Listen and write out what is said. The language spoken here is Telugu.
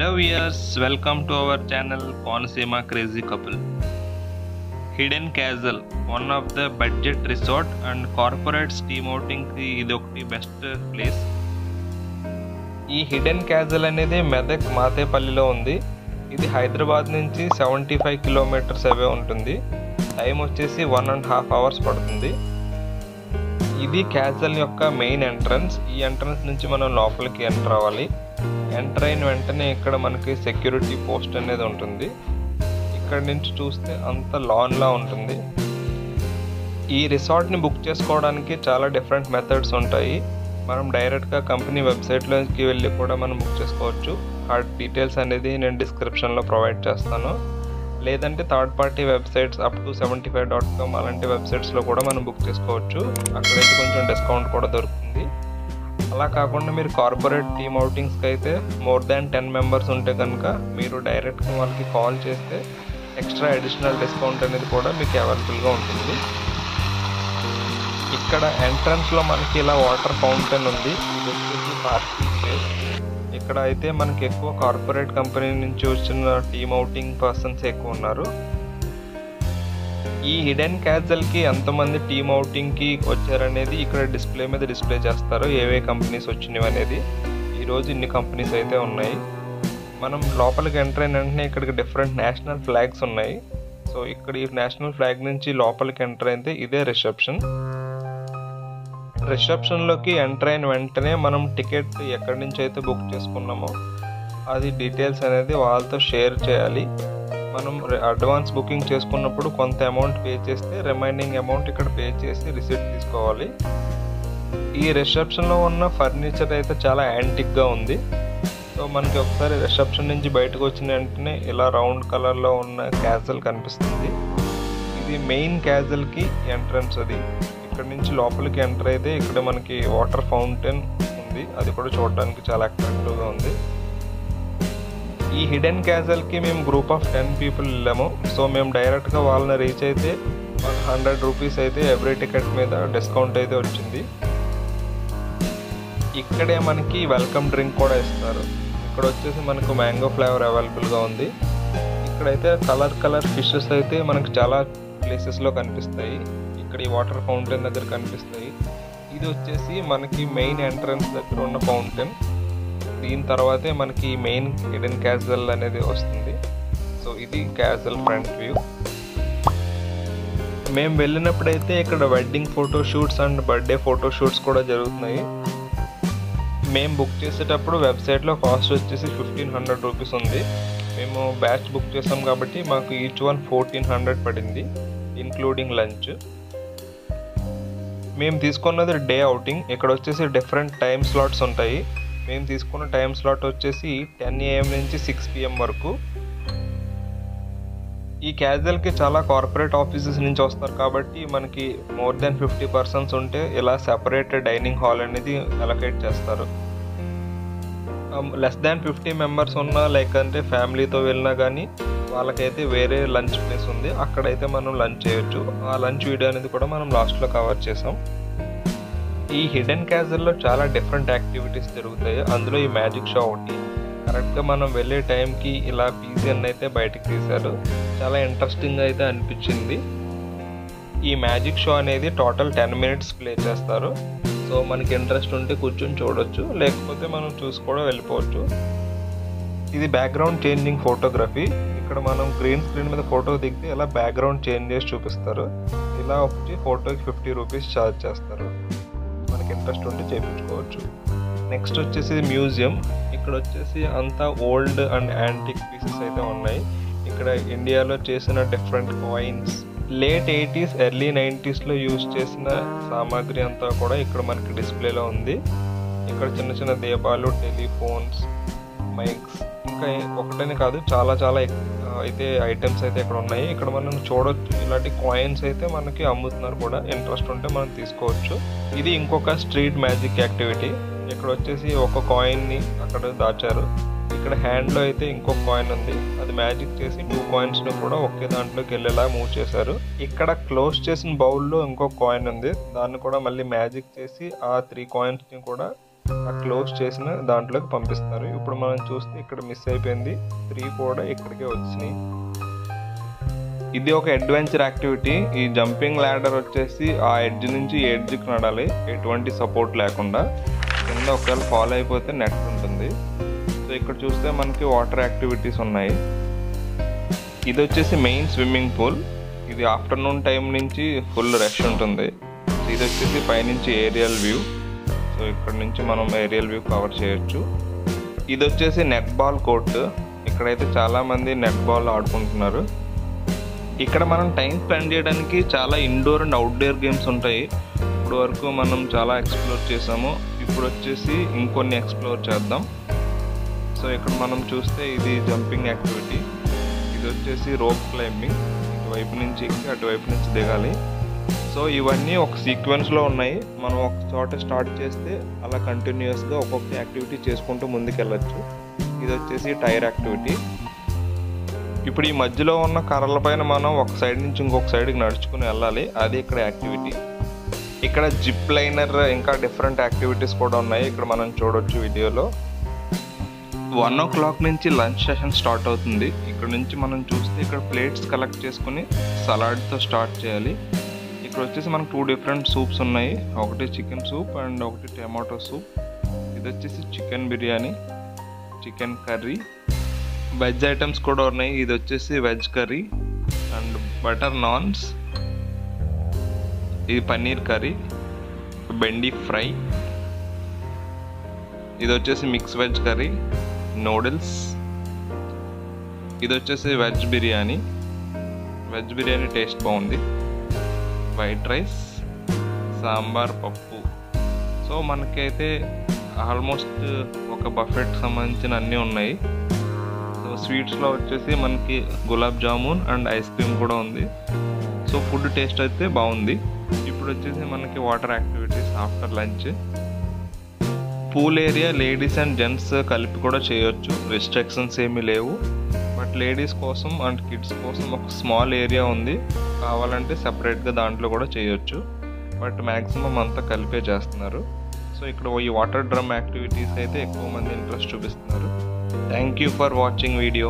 Hello viewers, welcome to our channel Konaseema Crazy Couple. Hidden Castle, one of the budget resort and corporate steam outing ki ఇది ఒకటి బెస్ట్ ప్లేస్. ఈ హిడెన్ క్యాజల్ అనేది మెదక్ మాతేపల్లిలో ఉంది. ఇది హైదరాబాద్ నుంచి 75 కిలోమీటర్స్ అవే ఉంటుంది. టైం వచ్చేసి 1.5 అవర్స్ పడుతుంది. ఇది క్యాజల్ యొక్క మెయిన్ ఎంట్రన్స్. ఈ ఎంట్రన్స్ నుంచి మనం లోపలికి ఎంటర్ అవ్వాలి. ఎంటర్ అయిన వెంటనే ఇక్కడ మనకి సెక్యూరిటీ పోస్ట్ అనేది ఉంటుంది. ఇక్కడ నుంచి చూస్తే అంత లాన్లా ఉంటుంది. ఈ రిసార్ట్ని బుక్ చేసుకోవడానికి చాలా డిఫరెంట్ మెథడ్స్ ఉంటాయి. మనం డైరెక్ట్గా కంపెనీ వెబ్సైట్లోకి వెళ్ళి కూడా మనం బుక్ చేసుకోవచ్చు. ఆ డీటెయిల్స్ అనేది నేను డిస్క్రిప్షన్లో ప్రొవైడ్ చేస్తాను. లేదంటే థర్డ్ పార్టీ వెబ్సైట్స్ up275.com అలాంటి వెబ్సైట్స్లో కూడా మనం బుక్ చేసుకోవచ్చు. అక్కడైతే కొంచెం డిస్కౌంట్ కూడా దొరుకుతుంది. అలా కాకుండా మీరు కార్పొరేట్ టీమ్ అవుటింగ్స్కి అయితే మోర్ దాన్ 10 మెంబర్స్ ఉంటే కనుక మీరు డైరెక్ట్గా వాళ్ళకి కాల్ చేస్తే ఎక్స్ట్రా అడిషనల్ డిస్కౌంట్ అనేది కూడా మీకు అవైలబుల్గా ఉంటుంది. ఇక్కడ ఎంట్రన్స్లో మనకి ఇలా వాటర్ ఫౌంటైన్ ఉంది. ఇది వచ్చేసి పార్కింగ్ ప్లేస్. ఇక్కడ అయితే మనకి ఎక్కువ కార్పొరేట్ కంపెనీ నుంచి వచ్చిన టీమ్ అవుటింగ్ పర్సన్స్ ఎక్కువ ఉన్నారు. ఈ హిడెన్ క్యాజల్కి ఎంతమంది టీమ్ అవుటింగ్కి వచ్చారనేది ఇక్కడ డిస్ప్లే మీద డిస్ప్లే చేస్తారు. ఏవే కంపెనీస్ వచ్చినవి అనేది. ఈరోజు ఇన్ని కంపెనీస్ అయితే ఉన్నాయి. మనం లోపలికి ఎంటర్ అయిన వెంటనే ఇక్కడికి డిఫరెంట్ నేషనల్ ఫ్లాగ్స్ ఉన్నాయి. సో ఇక్కడ ఈ నేషనల్ ఫ్లాగ్ నుంచి లోపలికి ఎంటర్ అయితే ఇదే రిసెప్షన్. రిసెప్షన్లోకి ఎంటర్ అయిన వెంటనే మనం టికెట్ ఎక్కడి నుంచి అయితే బుక్ చేసుకున్నామో అది డీటెయిల్స్ అనేది వాళ్ళతో షేర్ చేయాలి. మనం అడ్వాన్స్ బుకింగ్ చేసుకున్నప్పుడు కొంత అమౌంట్ పే చేస్తే రిమైనింగ్ అమౌంట్ ఇక్కడ పే చేసి రిసిప్ట్ తీసుకోవాలి. ఈ రిసెప్షన్లో ఉన్న ఫర్నిచర్ అయితే చాలా యాంటిక్గా ఉంది. సో మనకి ఒకసారి రిసెప్షన్ నుంచి బయటకు వచ్చిన వెంటనే ఇలా రౌండ్ కలర్లో ఉన్న క్యాజల్ కనిపిస్తుంది. ఇది మెయిన్ క్యాజల్కి ఎంట్రన్స్. అది ఇక్కడ నుంచి లోపలికి ఎంటర్ అయితే ఇక్కడ మనకి వాటర్ ఫౌంటైన్ ఉంది. అది కూడా చూడడానికి చాలా అట్రాక్టివ్గా ఉంది. ఈ హిడెన్ క్యాజల్కి మేము గ్రూప్ ఆఫ్ 10 పీపుల్ వెళ్ళాము. సో మేము డైరెక్ట్గా వాళ్ళని రీచ్ అయితే 100 రూపీస్ అయితే ఎవ్రీ టికెట్ మీద డిస్కౌంట్ అయితే వచ్చింది. ఇక్కడే మనకి వెల్కమ్ డ్రింక్ కూడా ఇస్తారు. ఇక్కడ వచ్చేసి మనకు మ్యాంగో ఫ్లేవర్ అవైలబుల్గా ఉంది. ఇక్కడైతే కలర్ ఫిషెస్ అయితే మనకు చాలా ప్లేసెస్లో కనిపిస్తాయి. ఇక్కడ ఈ వాటర్ ఫౌంటైన్ దగ్గర కనిపిస్తాయి. ఇది వచ్చేసి మనకి మెయిన్ ఎంట్రన్స్ దగ్గర ఉన్న ఫౌంటైన్. దీని తర్వాతే మనకి మెయిన్ హిడెన్ క్యాజల్ అనేది వస్తుంది. సో ఇది క్యాజల్ ఫ్రంట్ వ్యూ. మేము వెళ్ళినప్పుడైతే ఇక్కడ wedding photoshoots and birthday photoshoots కూడా జరుగుతున్నాయి. మేము బుక్ చేసేటప్పుడు వెబ్సైట్లో కాస్ట్ వచ్చేసి 1500 రూపీస్ ఉంది. మేము బ్యాచ్ బుక్ చేసాం కాబట్టి మాకు ఈచ్ వన్ 1400 పడింది ఇంక్లూడింగ్ లంచ్. మేము తీసుకున్నది డే అవుటింగ్. ఇక్కడ వచ్చేసి డిఫరెంట్ టైమ్ స్లాట్స్ ఉంటాయి. మేము తీసుకున్న టైం స్లాట్ వచ్చేసి 10 AM నుంచి 6 PM వరకు. ఈ క్యాజల్కి చాలా కార్పొరేట్ ఆఫీసెస్ నుంచి వస్తారు కాబట్టి మనకి మోర్ దెన్ 50 పర్సన్స్ ఉంటే ఇలా సెపరేట్ డైనింగ్ హాల్ అనేది అలొకేట్ చేస్తారు. లెస్ దాన్ 50 మెంబర్స్ ఉన్నా లేకంటే ఫ్యామిలీతో వెళ్ళినా కానీ వాళ్ళకైతే వేరే లంచ్ ప్లేస్ ఉంది. అక్కడైతే మనం లంచ్ చేయొచ్చు. ఆ లంచ్ వీడియో అనేది కూడా మనం లాస్ట్లో కవర్ చేసాం. ఈ హిడెన్ క్యాజల్లో చాలా డిఫరెంట్ యాక్టివిటీస్ జరుగుతాయి. అందులో ఈ మ్యాజిక్ షో ఒకటి. కరెక్ట్గా మనం వెళ్ళే టైంకి ఇలా పీజియన్ అయితే బయటకు తీశారు. చాలా ఇంట్రెస్టింగ్ అయితే అనిపించింది. ఈ మ్యాజిక్ షో అనేది టోటల్ 10 మినిట్స్ ప్లే చేస్తారు. సో మనకి ఇంట్రెస్ట్ ఉంటే కూర్చొని చూడొచ్చు, లేకపోతే మనం చూసి కూడా వెళ్ళిపోవచ్చు. ఇది బ్యాక్గ్రౌండ్ చేంజింగ్ ఫోటోగ్రఫీ. ఇక్కడ మనం గ్రీన్ స్క్రీన్ మీద ఫోటో దిగితే ఇలా బ్యాక్గ్రౌండ్ చేంజ్ చేసి చూపిస్తారు. ఇలా వచ్చి ఫోటోకి 50 రూపీస్ ఛార్జ్ చేస్తారు. మనకి ఇంట్రెస్ట్ ఉంటే చేయించుకోవచ్చు. నెక్స్ట్ వచ్చేసి మ్యూజియం. ఇక్కడ వచ్చేసి అంతా ఓల్డ్ అండ్ యాంటిక్ పీసెస్ అయితే ఉన్నాయి. ఇక్కడ ఇండియాలో చేసిన different coins, late 80s early 90sలో యూజ్ చేసిన సామాగ్రి అంతా కూడా ఇక్కడ మనకి డిస్ప్లేలో ఉంది. ఇక్కడ చిన్న దీపాలు, టెలిఫోన్స్, మైక్స్, ఇంకా ఒకటనే కాదు చాలా అయితే ఐటమ్స్ అయితే ఇక్కడ ఉన్నాయి. ఇక్కడ మనం చూడొచ్చు. ఇలాంటి కాయిన్స్ అయితే మనకి అమ్ముతున్నారు కూడా. ఇంట్రెస్ట్ ఉంటే మనం తీసుకోవచ్చు. ఇది ఇంకొక స్ట్రీట్ మ్యాజిక్ యాక్టివిటీ. ఇక్కడ వచ్చేసి ఒక కాయిన్ని అక్కడ దాచారు. ఇక్కడ హ్యాండ్లో అయితే ఇంకొక కాయిన్ ఉంది. అది మ్యాజిక్ చేసి 2 కాయిన్స్ని కూడా ఒకే దాంట్లోకి వెళ్ళేలా మూవ్ చేశారు. ఇక్కడ క్లోజ్ చేసిన బౌల్లో ఇంకొక కాయిన్ ఉంది. దాన్ని కూడా మళ్ళీ మ్యాజిక్ చేసి ఆ 3 కాయిన్స్ని కూడా ఆ క్లోజ్ చేసిన దాంట్లోకి పంపిస్తారు. ఇప్పుడు మనం చూస్తే ఇక్కడ మిస్ అయిపోయింది, 3 కూడా ఇక్కడికే వచ్చినాయి. ఇది ఒక అడ్వెంచర్ యాక్టివిటీ. ఈ జంపింగ్ ల్యాడర్ వచ్చేసి ఆ ఎడ్జ్ నుంచి ఎడ్జ్కి నడాలి, ఎటువంటి సపోర్ట్ లేకుండా. కింద ఒకవేళ ఫాలో అయిపోతే నెట్ ఉంటుంది. సో ఇక్కడ చూస్తే మనకి వాటర్ యాక్టివిటీస్ ఉన్నాయి. ఇది వచ్చేసి మెయిన్ స్విమ్మింగ్ పూల్. ఇది ఆఫ్టర్నూన్ టైం నుంచి ఫుల్ రష్ ఉంటుంది. ఇది వచ్చేసి పైనుంచి ఏరియల్ వ్యూ. సో ఇక్కడ నుంచి మనం ఏరియల్ వ్యూ కవర్ చేయొచ్చు. ఇది వచ్చేసి నెట్ బాల్ కోర్ట్. ఇక్కడైతే చాలామంది నెట్ బాల్ ఆడుకుంటున్నారు. ఇక్కడ మనం టైం స్పెండ్ చేయడానికి చాలా ఇండోర్ అండ్ అవుట్డోర్ గేమ్స్ ఉంటాయి. ఇప్పుడు వరకు మనం చాలా ఎక్స్ప్లోర్ చేసాము. ఇప్పుడు వచ్చేసి ఇంకొన్ని ఎక్స్ప్లోర్ చేద్దాం. సో ఇక్కడ మనం చూస్తే ఇది జంపింగ్ యాక్టివిటీ. ఇది వచ్చేసి రోప్ క్లైంబింగ్. ఇటువైపు నుంచి ఎక్కి అటువైపు నుంచి దిగాలి. సో ఇవన్నీ ఒక సీక్వెన్స్లో ఉన్నాయి. మనం ఒక చోట స్టార్ట్ చేస్తే అలా కంటిన్యూస్గా ఒక్కొక్క యాక్టివిటీ చేసుకుంటూ ముందుకెళ్ళచ్చు. ఇది వచ్చేసి టైర్ యాక్టివిటీ. ఇప్పుడు ఈ మధ్యలో ఉన్న కర్రల పైన మనం ఒక సైడ్ నుంచి ఇంకొక సైడ్కి నడుచుకుని వెళ్ళాలి. అది ఇక్కడ యాక్టివిటీ. ఇక్కడ జిప్ లైనర్ ఇంకా డిఫరెంట్ యాక్టివిటీస్ కూడా ఉన్నాయి. ఇక్కడ మనం చూడొచ్చు వీడియోలో. 1 o'clock నుంచి లంచ్ సెషన్ స్టార్ట్ అవుతుంది. ఇక్కడ నుంచి మనం చూస్తే ఇక్కడ ప్లేట్స్ కలెక్ట్ చేసుకుని సలాడ్తో స్టార్ట్ చేయాలి. ఇక్కడ వచ్చేసి మనకు 2 డిఫరెంట్ సూప్స్ ఉన్నాయి. ఒకటి చికెన్ సూప్ అండ్ ఒకటి టమాటో సూప్. ఇది వచ్చేసి chicken biryani, chicken curry. Veg items కూడా ఉన్నాయి. ఇది వచ్చేసి veg curry and butter naans. ఇది పన్నీర్ కర్రీ, బెండి ఫ్రై. ఇది వచ్చేసి మిక్స్ వెజ్ కర్రీ, నూడిల్స్. ఇది వచ్చేసి veg biryani. Veg biryani taste బాగుంది. వైట్ రైస్, సాంబార్, పప్పు. సో మనకైతే ఆల్మోస్ట్ ఒక బఫెట్ సంబంధించిన అన్నీ ఉన్నాయి. సో స్వీట్స్లో వచ్చేసి మనకి gulab jamun and ice cream కూడా ఉంది. సో ఫుడ్ టేస్ట్ అయితే బాగుంది. ఇప్పుడు వచ్చేసి మనకి water activities after lunch. Pool area ladies and gents కలిపి కూడా చేయొచ్చు, రిస్ట్రిక్షన్స్ ఏమీ లేవు. బట్ లేడీస్ కోసం అండ్ కిడ్స్ కోసం ఒక స్మాల్ ఏరియా ఉంది. కావాలంటే సపరేట్గా దాంట్లో కూడా చేయొచ్చు. బట్ మ్యాక్సిమం అంతా కలిపే చేస్తున్నారు. సో ఇక్కడ ఈ వాటర్ డ్రమ్ యాక్టివిటీస్ అయితే ఎక్కువ మంది ఇంట్రెస్ట్ చూపిస్తున్నారు. Thank you for watching video.